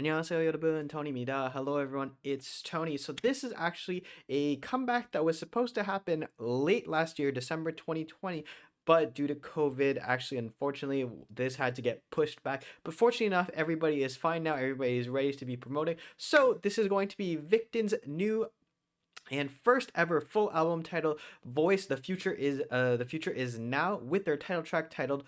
안녕하세요, 여러분. Tony입니다. Hello, everyone. It's Tony. So this is actually a comeback that was supposed to happen late last year, December 2020. But due to COVID, actually, unfortunately, this had to get pushed back. But fortunately enough, everybody is fine now. Everybody is ready to be promoting. So this is going to be Victon's new and first ever full album titled Voice. The future is now, with their title track titled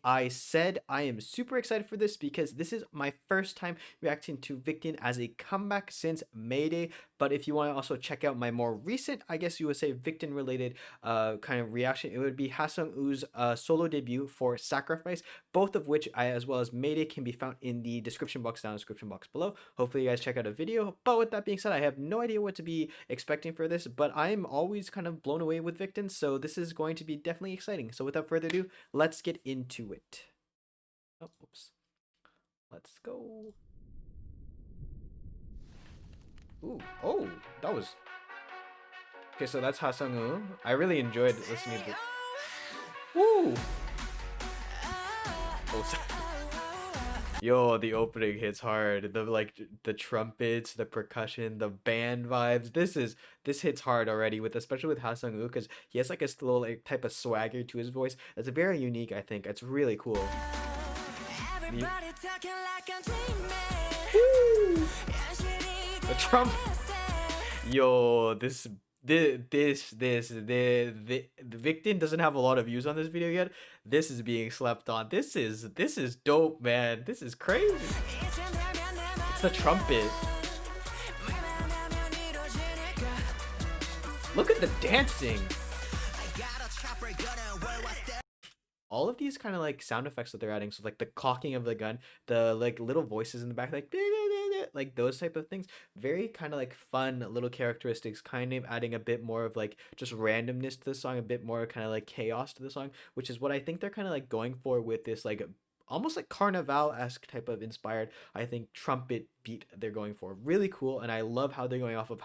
I Said. I am super excited for this because this is my first time reacting to Victon as a comeback since Mayday. But if you want to also check out my more recent, I guess you would say Victon related kind of reaction, it would be Hasung Oo's solo debut for Sacrifice, both of which I, as well as Mayday, can be found in the description box down in the description box below. Hopefully you guys check out a video. But with that being said, I have no idea what to be expecting for this, but I'm always kind of blown away with Victon, so this is going to be definitely exciting. So without further ado, let's get into it. Oh, oops. Let's go. Ooh, oh, that was... Okay, so that's Hasung-woo. I really enjoyed listening to... Woo! Oh, yo, the opening hits hard. The trumpets, the percussion, the band vibes. This hits hard already, with especially with Hasung-woo, because he has like a little like type of swagger to his voice. That's very unique, I think. It's really cool. The, the trump. Yo, the Victon doesn't have a lot of views on this video yet. This is being slept on. This is dope, man. This is crazy. It's the trumpet. Look at the dancing. All of these kind of like sound effects that they're adding, so like the cocking of the gun, the like little voices in the back, like those type of things, very kind of like fun little characteristics, kind of adding a bit more of like just randomness to the song, a bit more kind of like chaos to the song, which is what I think they're kind of like going for with this like almost like carnival-esque type of inspired, I think, trumpet beat they're going for. Really cool, and I love how they're going off of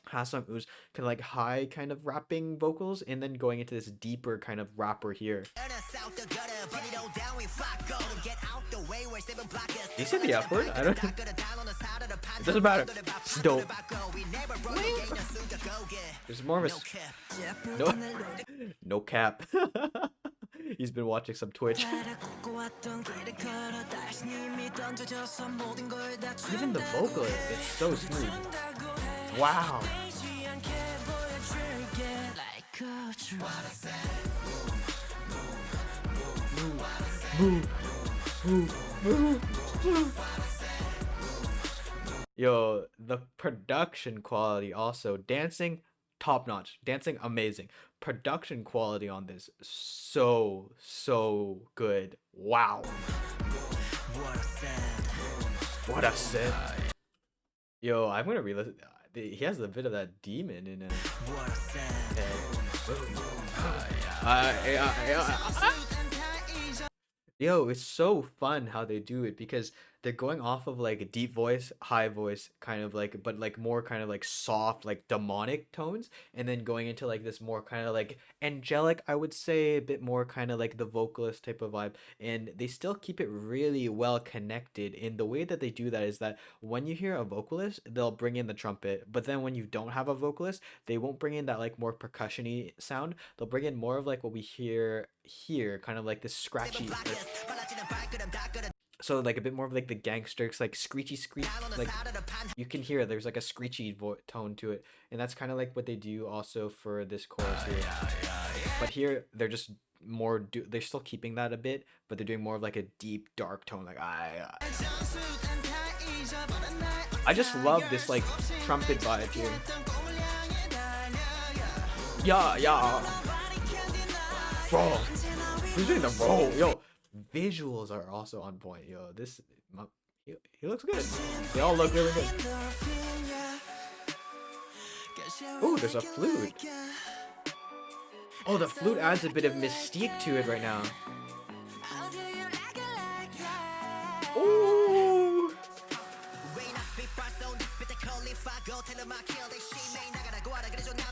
Hasung-woo's kind of like high kind of rapping vocals and then going into this deeper kind of rapper here. You said the F word? I don't... It doesn't matter. It's dope. There's more of a... No, no cap. He's been watching some Twitch. Even the vocal, it's so smooth. Wow. Yo, the production quality also. Dancing, top notch. Dancing, amazing. Production quality on this, so good. Wow. What I said. Yo, I'm gonna re-listen. He has a bit of that demon in it. Yo, it's so fun how they do it, because they're going off of like a deep voice, high voice, kind of like, but like more kind of like soft, like demonic tones, and then going into like this more kind of like angelic, I would say, a bit more kind of like the vocalist type of vibe. And they still keep it really well connected. In the way that they do that is that when you hear a vocalist, they'll bring in the trumpet, but then when you don't have a vocalist, they won't bring in that like more percussion-y sound. They'll bring in more of like what we hear here, kind of like this scratchy, so like a bit more of like the gangsters, like screechy screech, like you can hear there's like a screechy tone to it, and that's kind of like what they do also for this chorus here. But here they're just more they're still keeping that a bit, but they're doing more of like a deep dark tone, like I just love this like trumpet vibe here. Yeah bro, who's doing the roll? Yo, visuals are also on point. Yo, he looks good. They all look really good. Oh, there's a flute. Oh, the flute adds a bit of mystique to it right now. Ooh.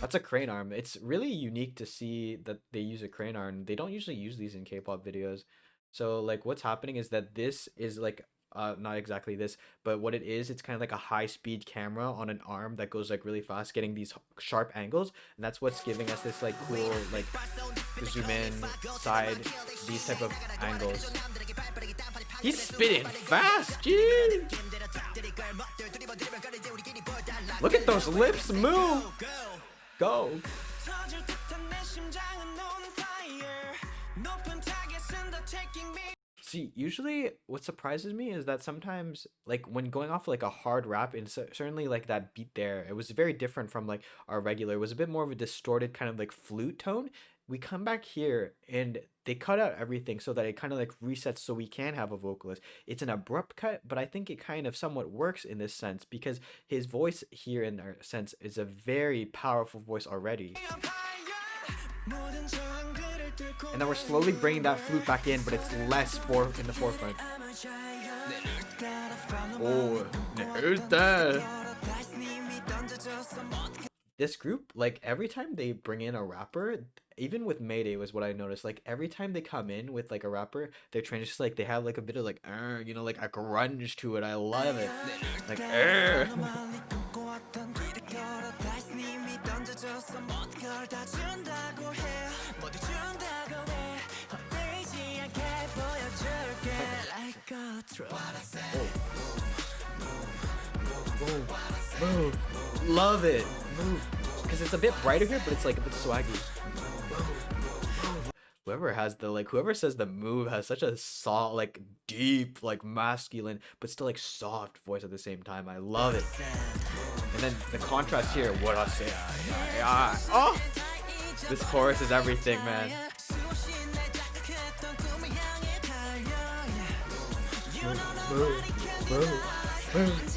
That's a crane arm. It's really unique to see that they use a crane arm. They don't usually use these in K-pop videos. So like what's happening is that this is like not exactly this, but what it is, it's kind of like a high speed camera on an arm that goes like really fast, getting these sharp angles, and that's what's giving us this like cool like zoom in side, these type of angles. He's spitting fast, jeez. Look at those lips move. Go. See, usually what surprises me is that sometimes, like when going off like a hard rap, and certainly like that beat there, it was very different from like our regular. It was a bit more of a distorted kind of like flute tone. We come back here and they cut out everything so that it kind of like resets so we can have a vocalist. It's an abrupt cut, but I think it kind of somewhat works in this sense because his voice here in our sense is a very powerful voice already. And then we're slowly bringing that flute back in, but it's less in the forefront. Oh, who's that? This group, like every time they bring in a rapper, even with Mayday was what I noticed. Like every time they come in with like a rapper, they're trying to just like they have like a bit of like you know, like a grunge to it. I love it. Like move. Love it. Move. Because it's a bit brighter here, but it's like a bit swaggy. Whoever has the like, whoever says the move has such a soft, like deep, like masculine, but still like soft voice at the same time. I love it. And then the contrast here, what I say. Oh, this chorus is everything, man. Move, move, move.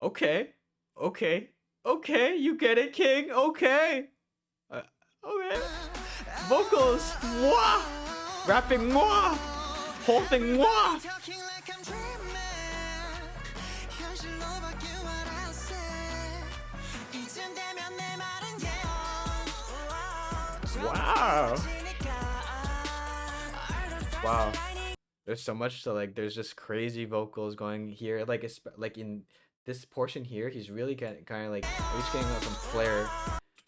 Okay, okay, okay, you get it, King. Okay, okay. Vocals, moi. Rapping, moi. Whole thing, moi. Wow. Wow. There's so much to like. There's just crazy vocals going here. Like like in this portion here, he's really kind of like at least getting some flair.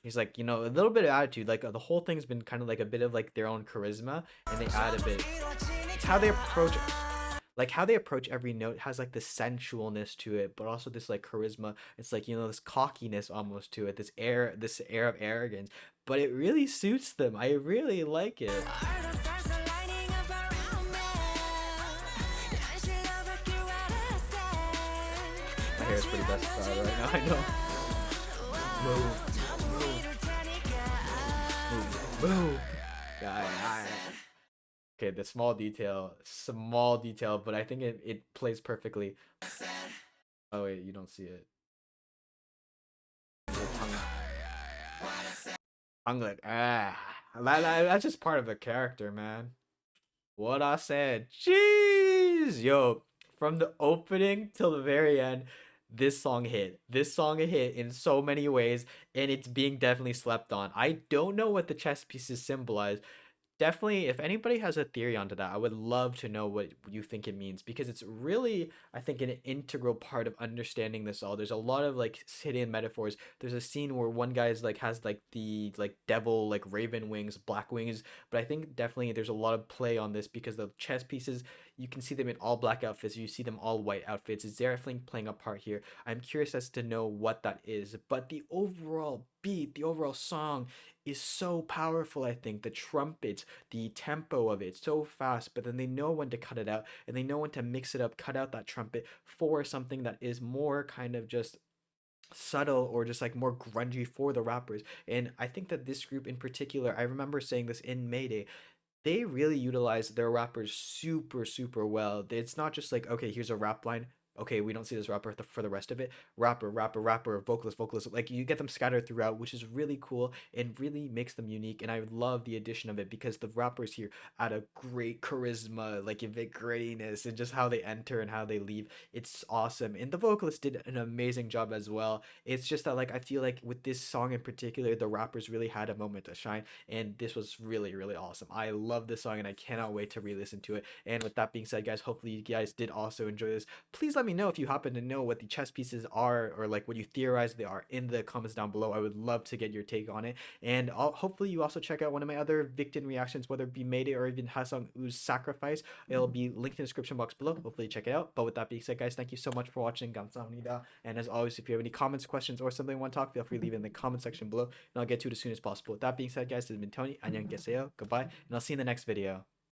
He's like, you know, a little bit of attitude. Like the whole thing's been kind of like a bit of like their own charisma, and they add a bit. It's how they approach, like how they approach every note has like this sensualness to it, but also this like charisma. It's like, you know, this cockiness almost to it, this air of arrogance. But it really suits them. I really like it. My hair is pretty best right now. I know. Move. Okay, the small detail, but I think it plays perfectly. Oh wait, you don't see it. I'm like, that's just part of the character, man. What I said. Jeez, yo, from the opening till the very end, this song hit. This song hit in so many ways, and it's being definitely slept on. I don't know what the chess pieces symbolize. Definitely, if anybody has a theory onto that, I would love to know what you think it means because it's really, I think, an integral part of understanding this all. There's a lot of like hidden metaphors. There's a scene where one guy's like has like the like devil like raven wings, black wings, but I think definitely there's a lot of play on this because the chess pieces, you can see them in all black outfits, you see them all white outfits. It's definitely playing a part here. I'm curious as to know what that is, but the overall beat, the overall song is so powerful. I think the trumpets, the tempo of it, so fast, but then they know when to cut it out and they know when to mix it up, cut out that trumpet for something that is more kind of just subtle or just like more grungy for the rappers. And I think that this group in particular, I remember saying this in Mayday, they really utilize their rappers super well. It's not just like, okay, here's a rap line, okay, we don't see this rapper for the rest of it. Rapper, vocalist, vocalist. Like you get them scattered throughout, which is really cool and really makes them unique. And I love the addition of it because the rappers here add a great charisma, like invigoratiness, and just how they enter and how they leave. It's awesome. And the vocalist did an amazing job as well. It's just that like I feel like with this song in particular, the rappers really had a moment to shine, and this was really really awesome. I love this song and I cannot wait to re-listen to it. And with that being said, guys, hopefully you guys did also enjoy this. Please let me know if you happen to know what the chess pieces are or like what you theorize they are in the comments down below. I would love to get your take on it. And hopefully you also check out one of my other VICTON reactions, whether it be Mayday or even Hassan U's Sacrifice. It'll be linked in the description box below. Hopefully check it out. But with that being said, guys, thank you so much for watching. 감사합니다. And as always, if you have any comments, questions, or something you want to talk, feel free to leave it in the comment section below, and I'll get to it as soon as possible. With that being said, guys, this has been Tony. 안녕 계세요. Goodbye, and I'll see you in the next video.